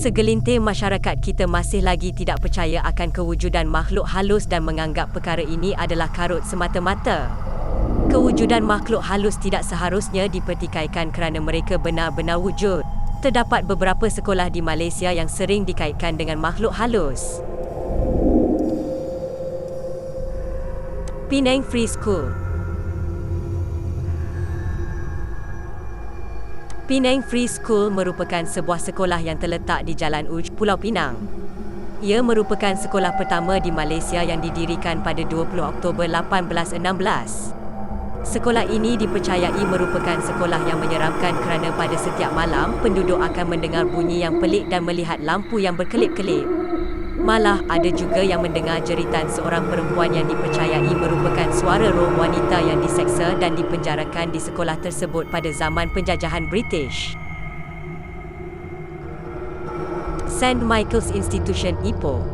Segelintir masyarakat kita masih lagi tidak percaya akan kewujudan makhluk halus dan menganggap perkara ini adalah karut semata-mata. Kewujudan makhluk halus tidak seharusnya dipertikaikan kerana mereka benar-benar wujud. Terdapat beberapa sekolah di Malaysia yang sering dikaitkan dengan makhluk halus. Penang Free School. Penang Free School merupakan sebuah sekolah yang terletak di Jalan Uj, Pulau Pinang. Ia merupakan sekolah pertama di Malaysia yang didirikan pada 20 Oktober 1816. Sekolah ini dipercayai merupakan sekolah yang menyeramkan kerana pada setiap malam penduduk akan mendengar bunyi yang pelik dan melihat lampu yang berkelip-kelip. Malah ada juga yang mendengar jeritan seorang perempuan yang dipercayai merupakan suara roh wanita yang diseksa dan dipenjarakan di sekolah tersebut pada zaman penjajahan British. St. Michael's Institution Ipoh.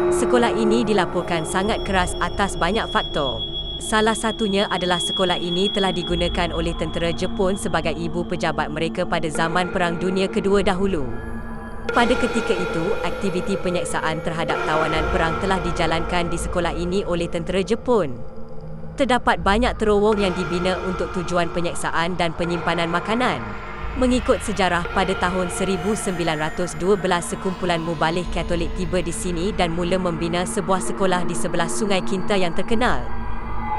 Sekolah ini dilaporkan sangat keras atas banyak faktor. Salah satunya adalah sekolah ini telah digunakan oleh tentera Jepun sebagai ibu pejabat mereka pada zaman Perang Dunia Kedua dahulu. Pada ketika itu, aktiviti penyeksaan terhadap tawanan perang telah dijalankan di sekolah ini oleh tentera Jepun. Terdapat banyak terowong yang dibina untuk tujuan penyeksaan dan penyimpanan makanan. Mengikut sejarah, pada tahun 1912 sekumpulan mubalik Katolik tiba di sini dan mula membina sebuah sekolah di sebelah Sungai Kinta yang terkenal.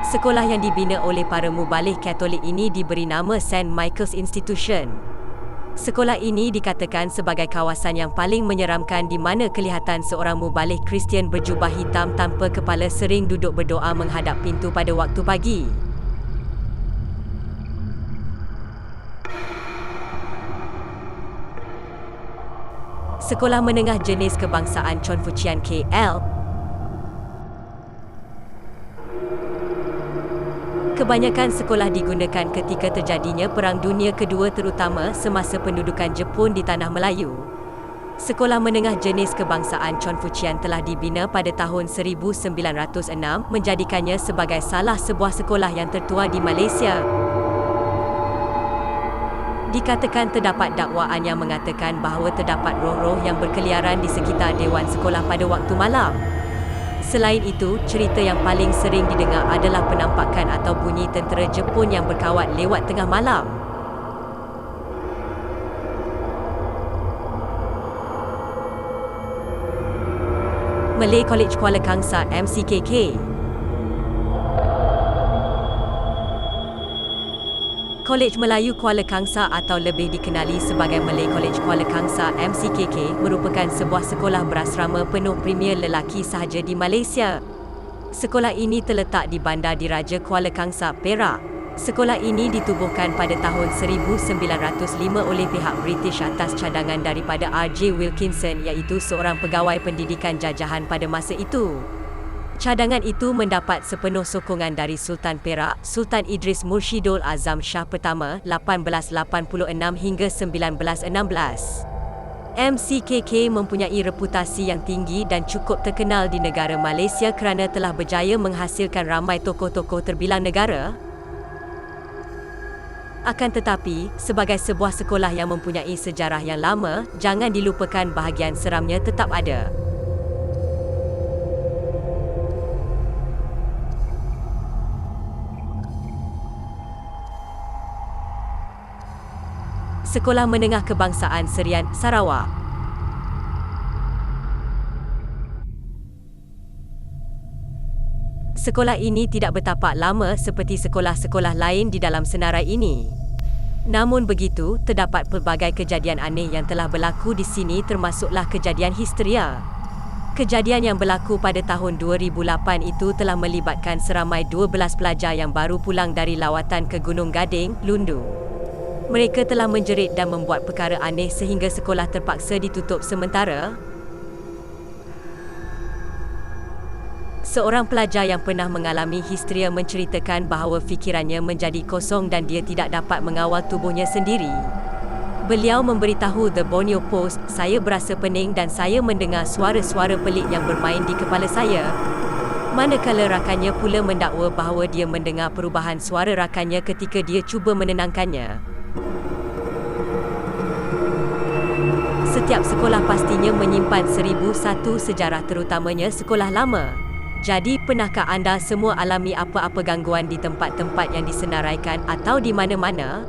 Sekolah yang dibina oleh para mubalik Katolik ini diberi nama St. Michael's Institution. Sekolah ini dikatakan sebagai kawasan yang paling menyeramkan di mana kelihatan seorang mubalik Kristian berjubah hitam tanpa kepala sering duduk berdoa menghadap pintu pada waktu pagi. Sekolah Menengah Jenis Kebangsaan Confucian KL. Kebanyakan sekolah digunakan ketika terjadinya Perang Dunia Kedua terutama semasa pendudukan Jepun di Tanah Melayu. Sekolah Menengah Jenis Kebangsaan Confucian telah dibina pada tahun 1906 menjadikannya sebagai salah sebuah sekolah yang tertua di Malaysia. Dikatakan terdapat dakwaan yang mengatakan bahawa terdapat roh-roh yang berkeliaran di sekitar dewan sekolah pada waktu malam. Selain itu, cerita yang paling sering didengar adalah penampakan atau bunyi tentera Jepun yang berkawat lewat tengah malam. Malay College Kuala Kangsar MCKK. Kolej Melayu Kuala Kangsar atau lebih dikenali sebagai Malay College Kuala Kangsar MCKK merupakan sebuah sekolah berasrama penuh premier lelaki sahaja di Malaysia. Sekolah ini terletak di Bandar Diraja Kuala Kangsar, Perak. Sekolah ini ditubuhkan pada tahun 1905 oleh pihak British atas cadangan daripada R.J. Wilkinson iaitu seorang pegawai pendidikan jajahan pada masa itu. Cadangan itu mendapat sepenuh sokongan dari Sultan Perak, Sultan Idris Murshidul Azam Shah Pertama 1886 hingga 1916. MCKK mempunyai reputasi yang tinggi dan cukup terkenal di negara Malaysia kerana telah berjaya menghasilkan ramai tokoh-tokoh terbilang negara. Akan tetapi, sebagai sebuah sekolah yang mempunyai sejarah yang lama, jangan dilupakan bahagian seramnya tetap ada. Sekolah Menengah Kebangsaan Serian, Sarawak. Sekolah ini tidak bertapak lama seperti sekolah-sekolah lain di dalam senarai ini. Namun begitu, terdapat pelbagai kejadian aneh yang telah berlaku di sini termasuklah kejadian histeria. Kejadian yang berlaku pada tahun 2008 itu telah melibatkan seramai 12 pelajar yang baru pulang dari lawatan ke Gunung Gading, Lundu. Mereka telah menjerit dan membuat perkara aneh sehingga sekolah terpaksa ditutup sementara. Seorang pelajar yang pernah mengalami histeria menceritakan bahawa fikirannya menjadi kosong dan dia tidak dapat mengawal tubuhnya sendiri. Beliau memberitahu The Borneo Post, "Saya berasa pening dan saya mendengar suara-suara pelik yang bermain di kepala saya." Manakala rakannya pula mendakwa bahawa dia mendengar perubahan suara rakannya ketika dia cuba menenangkannya. Setiap sekolah pastinya menyimpan 1001 sejarah, terutamanya sekolah lama. Jadi, pernahkah anda semua alami apa-apa gangguan di tempat-tempat yang disenaraikan atau di mana-mana?